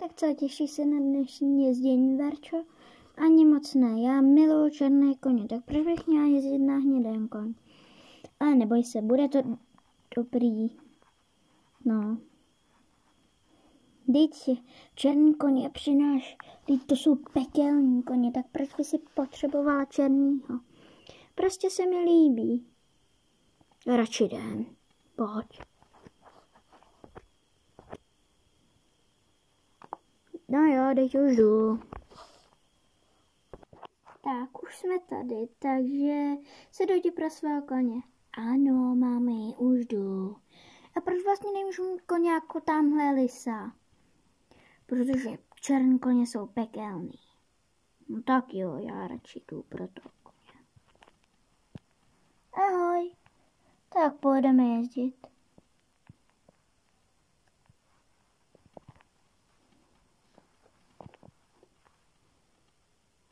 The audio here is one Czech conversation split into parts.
Tak co, těšíš se na dnešní jezdění, Verčo? Ani moc ne, já miluju černé koně, tak proč bych měla jezdit na hnědém koň? Ale neboj se, bude to dobrý. No. Vždyť černý koně přináš, vždyť to jsou pekelní koně, tak proč by si potřebovala černýho? Prostě se mi líbí. Radši jdem, pojď. No jo, teď už jdu. Tak, už jsme tady, takže se dojdi pro svého koně. Ano, mami, už jdu. A proč vlastně nemůžu mít koně jako tamhle lisa? Protože černé koně jsou pekelný. No tak jo, já radši jdu pro to koně. Ahoj. Tak půjdeme jezdit.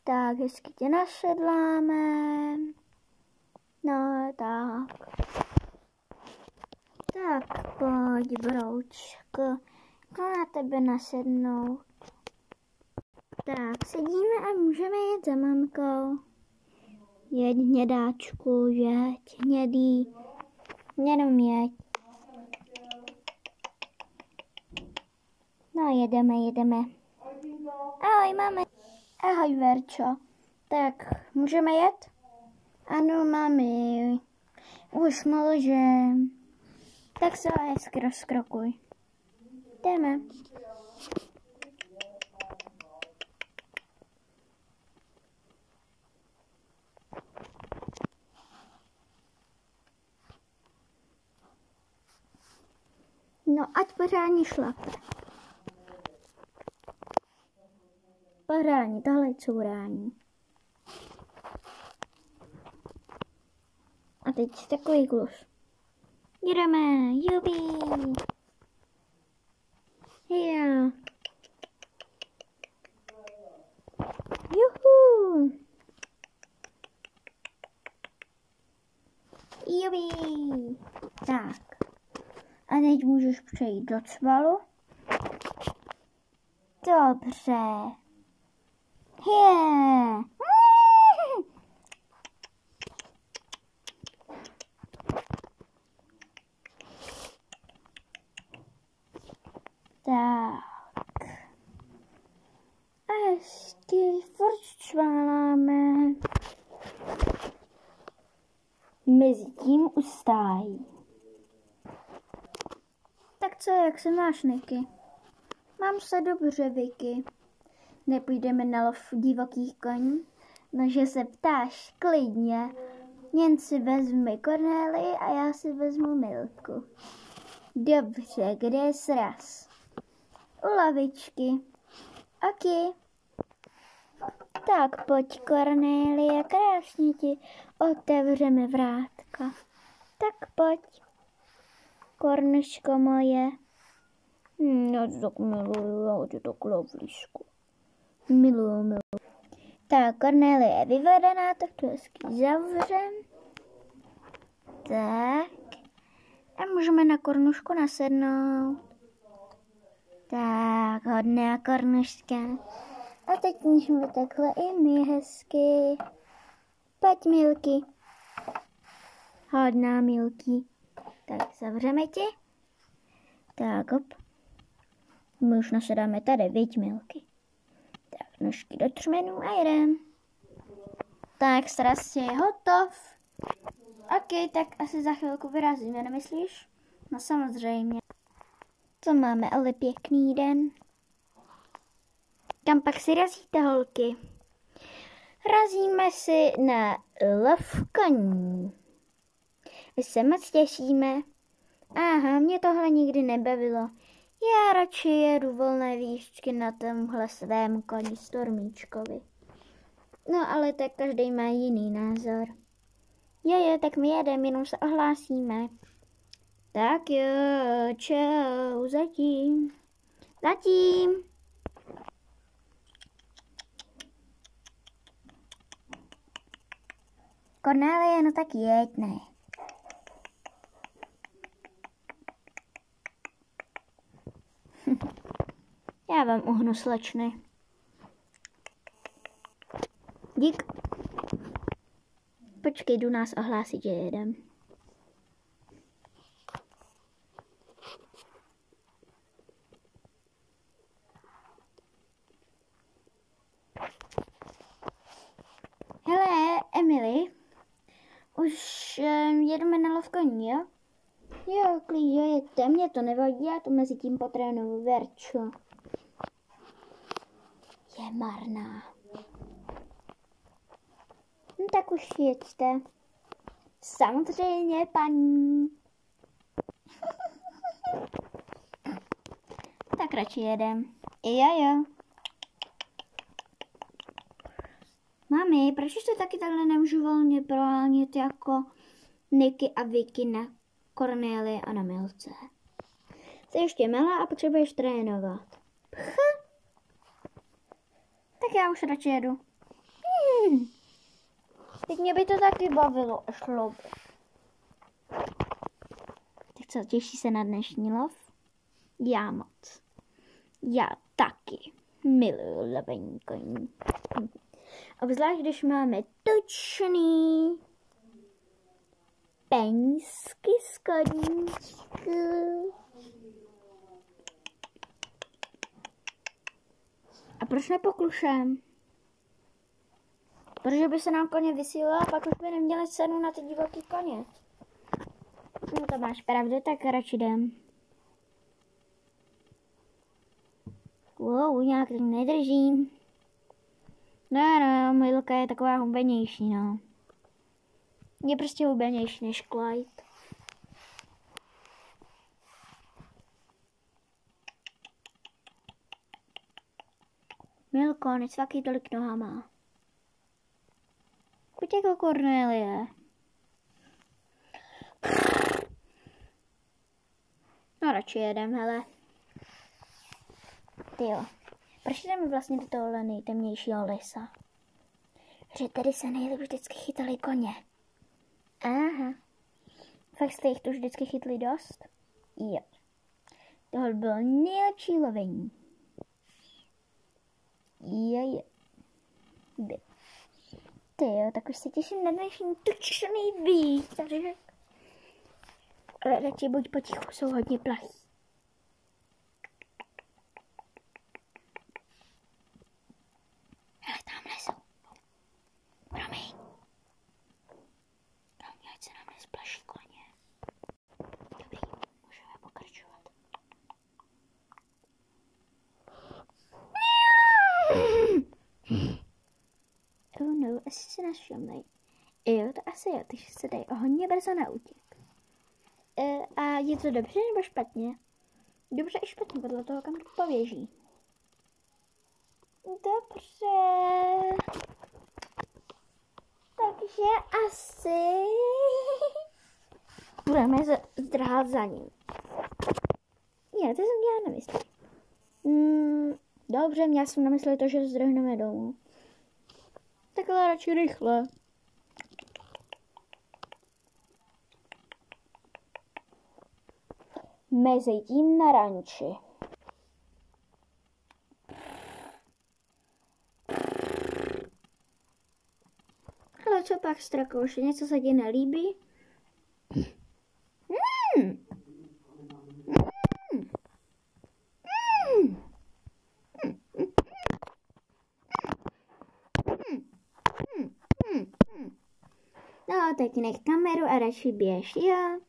Tak, hezky tě nasedláme. No, tak. Tak, pojď, broučko. Na tebe nasednout. Tak, sedíme a můžeme jít za mamkou. Jeď, hnědáčku, jeď, hnědý. Jenom jeď. No, jedeme. Ahoj, mami. Ahoj, Verčo. Tak, můžeme jet? Ano, mami. Už můžem. Tak se hezky rozkrokuj. Jdeme. No, ať pořádně šlape. Pořádně, tohle je courání. A teď takový klus. Jdeme, jubi. Jo. Juhu. Jubi. Tak. A teď můžeš přejít do cvalu. Dobře. Yeah. Tak. A ještě furt čváláme. Mezitím ustájí. Tak co, jak se máš, Niky? Mám se dobře, Vicky. Nepůjdeme na lov divokých koní? No, že se ptáš, klidně. Jen si vezmi Cornély a já si vezmu Milku. Dobře, kde je sraz? U lavičky. Ok. Tak pojď, Cornélie, krásně ti otevřeme vrátka. Tak pojď. Korneško moje. Já tě tak miluju, já tě tak lavlíšku. Miluju. Tak, Cornélie je vyvedená, tak to hezky zavřem. Tak. A můžeme na Kornušku nasednout. Tak, hodná Kornuška. A teď můžeme takhle i my hezky. Pojď, Milky. Hodná Milky. Tak, zavřeme tě. Tak, hop. My už nasedáme tady, viď, Milky. Tak, nožky do třmenů a jedem. Tak, sraz je hotov. Ok, tak asi za chvilku vyrazíme, nemyslíš? No samozřejmě. Co máme, ale pěkný den. Kam pak si razíte, holky? Razíme si na lov koní. My se moc těšíme. Aha, mě tohle nikdy nebavilo. Já radši jedu volné výšky na tomhle svém koni Stormíčkovi. No ale tak každý má jiný názor. Jo, tak my jedeme, jenom se ohlásíme. Tak jo, čau, zatím. Zatím. Cornélie, no tak jeď, ne. Já vám uhnu, slečny. Dík. Počkej, jdu nás ohlásit, že jedem. Hele, Emily, už jedeme na lov koní, jo? Jo, klíže, jeďte, mě to nevadí, já to mezi tím potrénuju, Verčo. Je marná. No tak už jeďte. Samozřejmě, paní. Tak radši jedem. Jo. Mami, proč to taky takhle nemůžu volně prohánět jako Niky a Vicky na Cornélie a na Milce? Jsi ještě malá a potřebuješ trénovat. Tak já už radši jedu. Teď mě by to taky bavilo a šlo by. Tak co, těší se na dnešní lov? Já moc. Já taky. Miluju lovení koní. Obzvlášť, když máme tučný penízky z koníčku. A proč nepoklušem? Protože by se nám koně vysílala a pak už by neměli cenu na ty divoký koně. No to máš pravdu, tak radši jdem. Wow, nějak tak nedržím. No, Milka je taková hubenější, no. Je prostě hubenější než Clyde. Milko, necvakej tolik nohama. Buď jako Cornélie. No radši jedem, hele. Tyjo, proč jdeme vlastně do tohohle nejtemnějšího lesa? Že tady se nejlíp vždycky chytali koně. Aha. Fakt jste jich tu vždycky chytli dost? Jo. Tohle bylo nejlepší lovení. Jo. Tyjo, tak už se těším na dnešní tučný výstřih. Ale radši buď potichu, jsou hodně plachý. Hele, tamhle jsou. Promiň. No, ať se nám nesplaší koně. Dobrý, můžeme pokračovat. Oh no, asi se nás všimnej. Jo, to asi jo, takže se dají hodně brzo na útěk. A je to dobře nebo špatně? Dobře i špatně, podle toho, kam to pověží. Dobře. Takže asi budeme zdrhat za ním. Jo, to jsem měla na mysli. Dobře, měla jsem na mysli to, že zdrhneme domů. Takhle radši rychle. Mezi tím na ranči. Ale co pak, Strakouši, něco se ti nelíbí? No, teď nech kameru a radši běž, jo?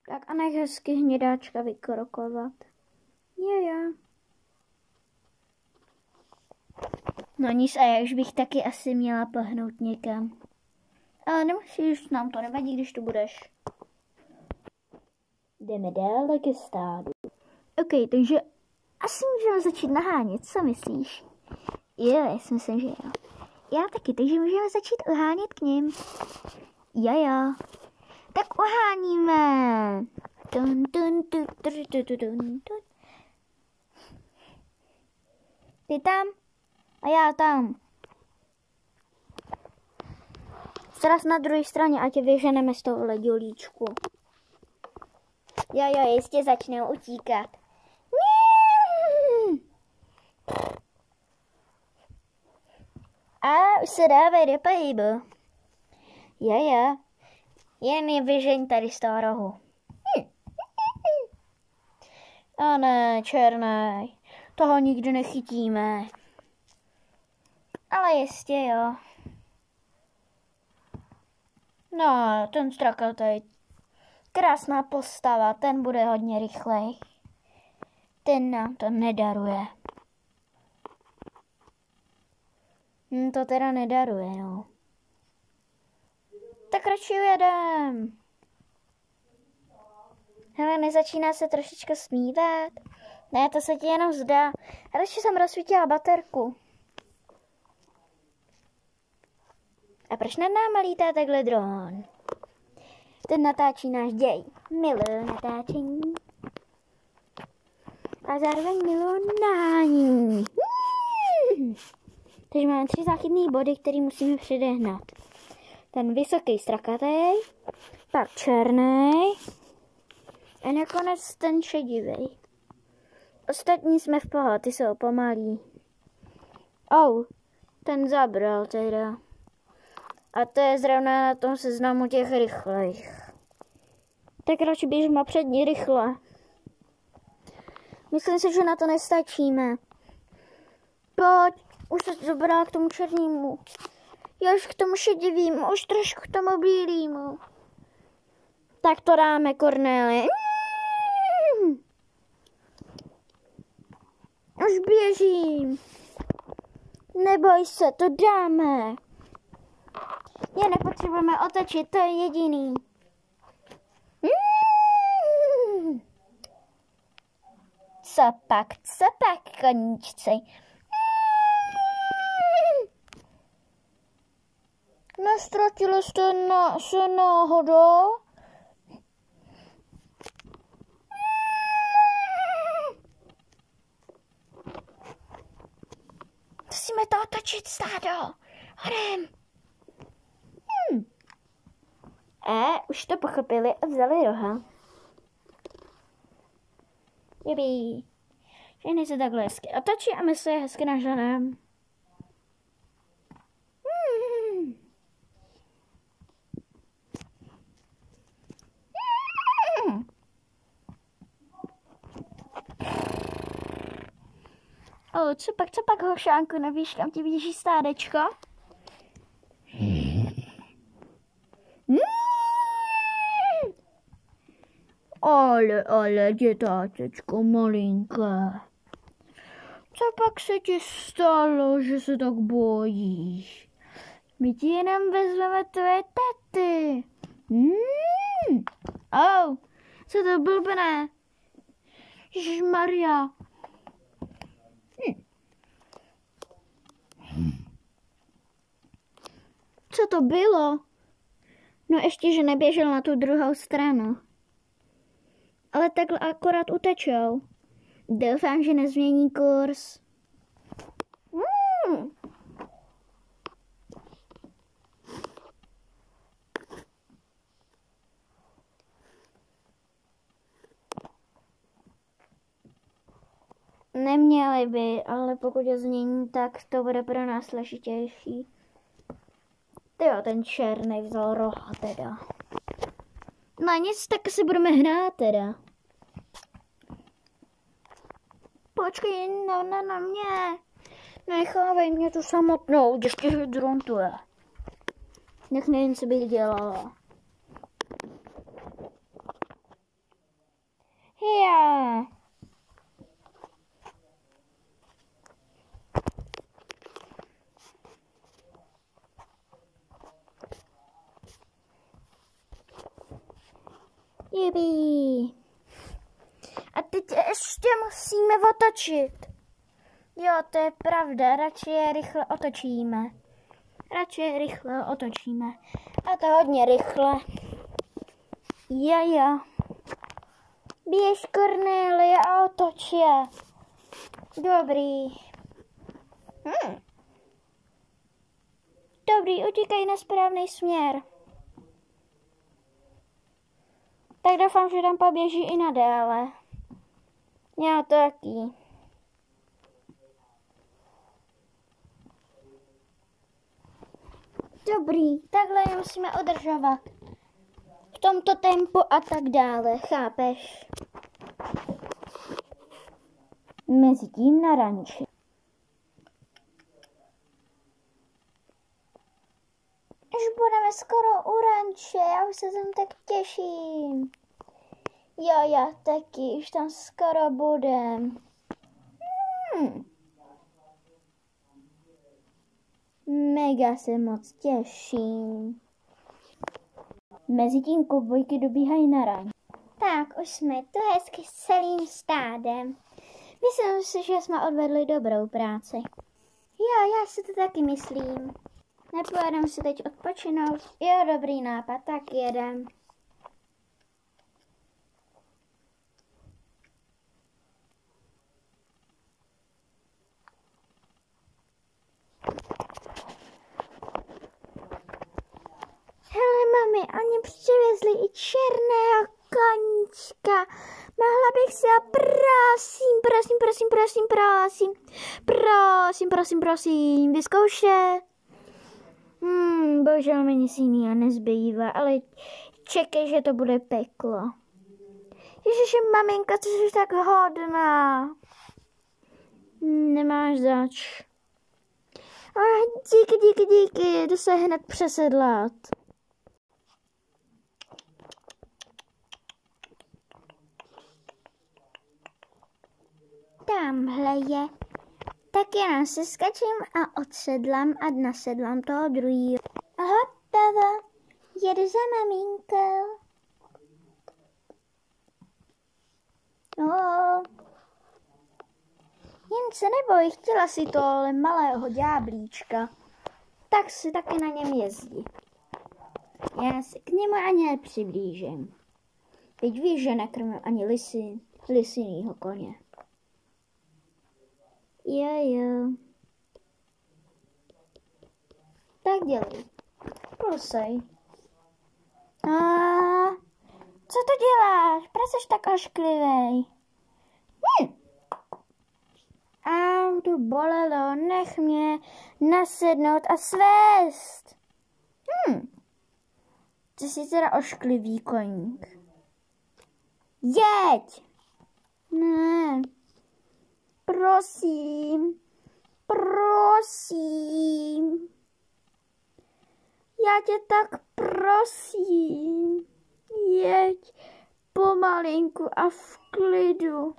Tak a nech hezky hnědáčka vykrokovat. Jo. No nic, a já už bych taky asi měla pohnout někam. Ale nemusíš, nám to nevadí, když tu budeš. Jdeme dále ke stádu. OK, takže asi můžeme začít nahánět, co myslíš? Jo, já si myslím, že jo. Já taky, takže můžeme začít uhánět k ním. Jo. Tak uháníme. Ty tam a já tam. Teraz na druhé straně, ať je vyženeme z tohohle dělíčku. Jo, jistě začnou utíkat. A už se dávají do pohybu. Jo. Jen je vyžeň tady z toho rohu. A ne, černej. Toho nikdy nechytíme. Ale jistě jo. No, ten strakatej. Krásná postava, ten bude hodně rychlej. Ten nám to nedaruje. To teda nedaruje, no. Tak radši ujedem. Hele, nezačíná se trošičku smívat? Ne, to se ti jenom zdá. Radši jsem rozsvítila baterku. A proč nad náma lítá takhle dron? Ten natáčí náš děj. Miluji natáčení. A zároveň miluji nahání. Takže máme 3 záchytné body, které musíme předehnat. Ten vysoký strakatej, pak černý a nakonec ten šedivý. Ostatní jsme v pohodě, ty jsou pomalí. Ten zabral teda. A to je zrovna na tom seznamu těch rychlejch. Tak radši běžme přední rychle. Myslím si, že na to nestačíme. Pojď, už se dobrá k tomu černému. Já už k tomu šedivému, už trošku k tomu bílému. Tak to dáme, Kornéli. Už běžím. Neboj se, to dáme. Je nepotřebujeme otočit, to je jediný. Co pak, koníčci? Nestratili jste se náhodou? Musíme to otočit, stádo. Hodem. Už to pochopili a vzali roha. Jibí. Všechny se takhle hezky otočí a my se je hezky naženeme. Co pak, hošánku, nevíš, kam ti běží stádečko? Ale, dětáčečko malinké. Co pak se ti stalo, že se tak bojíš? My ti jenom vezmeme tvoje tety. Co to blbne? Ježišmarja. Co to bylo? No ještě, že neběžel na tu druhou stranu. Ale takhle akorát utečou. Doufám, že nezmění kurz. Neměli by, ale pokud je změní, tak to bude pro nás složitější. Tyjo, ten černý vzal roha teda. No nic, tak si budeme hrát teda. Počkej, na mě. Nechávej mě tu samotnou, ještě hydrontuje. Nech nevím, co bych dělala. Já. Jibí. A teď ještě musíme otočit. Jo, to je pravda, radši je rychle otočíme. Radši rychle otočíme. A to hodně rychle. Jo. Běž, Cornelie, a otoč je. Dobrý. Dobrý, utíkají na správný směr. Tak doufám, že tam poběží i nadále. Já taky. Dobrý, takhle je musíme udržovat. V tomto tempu a tak dále, chápeš? Mezitím na ranči. Už budeme skoro u ranče, já už se tam tak těším. Jo, já taky, už tam skoro budem. Mega se moc těším. Mezitím kovbojky dobíhají na ranč. Tak, už jsme tu hezky s celým stádem. Myslím si, že jsme odvedli dobrou práci. Jo, já si to taky myslím. Nepojedeme si teď odpočinout? Jo, dobrý nápad, tak jedem. Hele, mami, oni přivezli i černého koníčka. Mohla bych si ho, prosím, vyzkoušet. Bohužel mi nic jiného nezbývá, ale čekej, že to bude peklo. Ježiši, maminka, ty jsi tak hodná. Nemáš zač. Díky, jdu se hned přesedlat. Tamhle je. Tak jenom se skačím a odsedlám a nasedlám toho druhýho. Hotovo. Jedu za maminkou. Jen se neboj, chtěla si to ale malého ďáblíčka. Tak si taky na něm jezdí. Já se k němu ani nepřiblížím. Teď víš, že nekrmím ani lisinýho koně. Jo. Tak dělej. Plusej. Co to děláš? Proč jsi tak ošklivej? To bolelo, nech mě nasednout a svést. Ty jsi teda ošklivý koník. Jeď! Ne. Prosím. Já tě tak prosím. Jeď pomalinku a v klidu.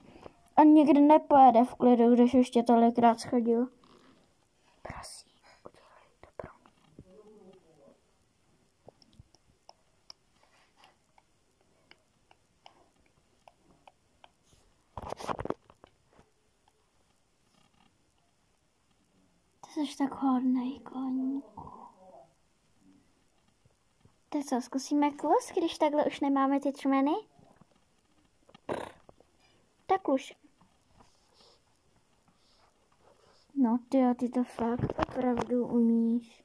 A nikdy nepojede v klidu, když už tě tolikrát schodil. Prosím, udělej to pro mě. Ty jsi tak hodnej, koníku. Tak co, zkusíme klus, když takhle už nemáme ty čmeny? Tak už. No ty to fakt opravdu umíš.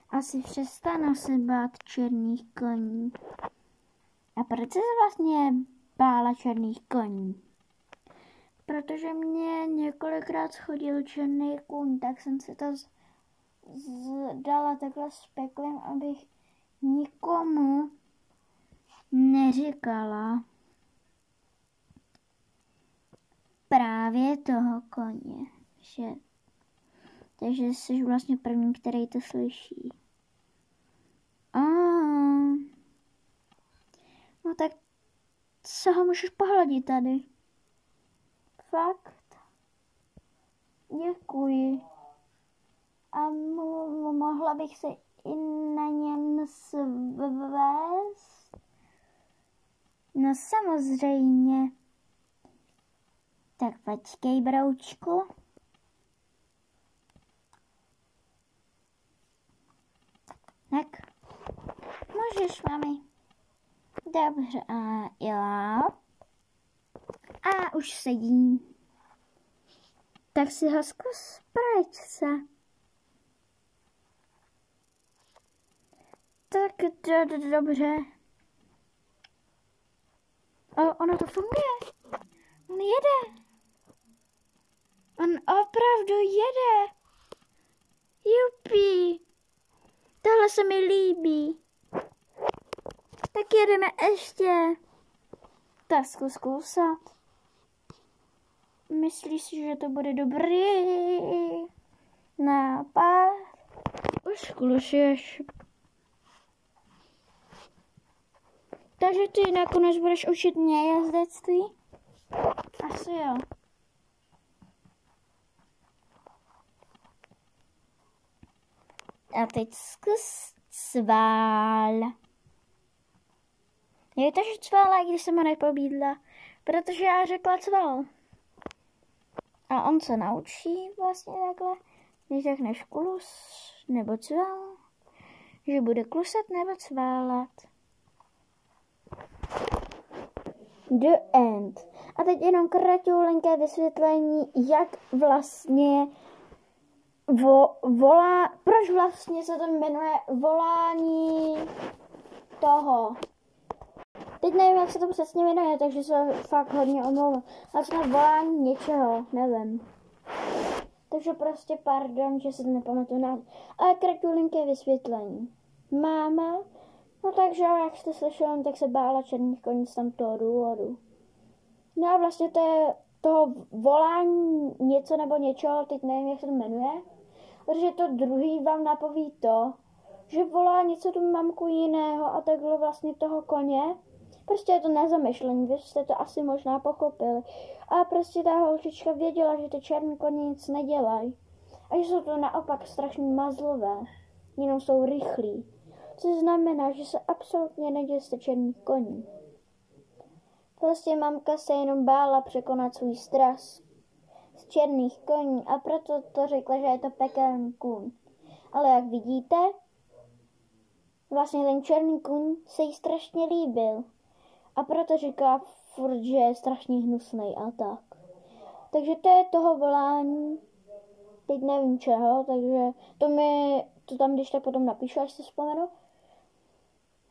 Asi přestanu se bát černých koní. A proč jsi vlastně bála černých koní? Protože mě několikrát schodil černý kůň, tak jsem se to dala takhle s peklem, abych nikomu neříkala právě toho koně, že... Takže jsi vlastně první, který to slyší. No tak co ho můžeš pohladit tady? Fakt? Děkuji. A mohla bych se i na něm svést? No samozřejmě. Tak počkej, broučku. Tak, můžeš, mami. Dobře, jo. A už sedí. Tak si ho zkus, pojď se. Tak dobře. Ono to funguje. On jede. On opravdu jede. Jupi. Tohle se mi líbí. Tak jedeme ještě. Tak zkus kousat. Myslíš si, že to bude dobrý nápad? Už klušeš. Takže ty nakonec budeš učit mě jezdectví? Asi jo. A teď zkus cvál. Je to, že cvála, když jsem ho nepobídla, protože já řekla cvál. A on se naučí vlastně takhle, když řekneš klus nebo cvál, že bude klusat nebo cválat. The end. A teď jenom kratulinké vysvětlení, jak vlastně volá, proč vlastně se to jmenuje volání toho. Teď nevím, jak se to přesně jmenuje, takže se fakt hodně omlouvám. Vlastně volání něčeho, nevím. Takže prostě pardon, že se to nepamatuju na. Ale kratulinké vysvětlení. Máma, no takže jak jste slyšeli, tak se bála černých koní z tamtoho důvodu. No a vlastně to je toho volání něco nebo něčeho, teď nevím, jak se to jmenuje. Protože to druhý vám napoví to, že volá něco tu mamku jiného a takhle vlastně toho koně. Prostě je to nezamyšlení, vy jste to asi možná pochopili. A prostě ta holčička věděla, že ty černý koně nic nedělají. A že jsou to naopak strašně mazlové, jenom jsou rychlí. Což znamená, že se absolutně neděje z černých koní. Prostě mamka se jenom bála překonat svůj strach z černých koní a proto to řekla, že je to pekelný kůň. Ale jak vidíte, vlastně ten černý kůň se jí strašně líbil. A proto říká furt, že je strašně hnusnej a tak. Takže to je toho volání. Teď nevím čeho, takže to tam když tak potom napíšu, až si vzpomenu.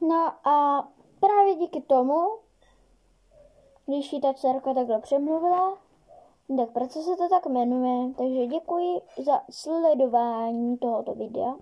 No a právě díky tomu, když jí ta dcerka takhle přemluvila, tak proto se to tak jmenuje. Takže děkuji za sledování tohoto videa.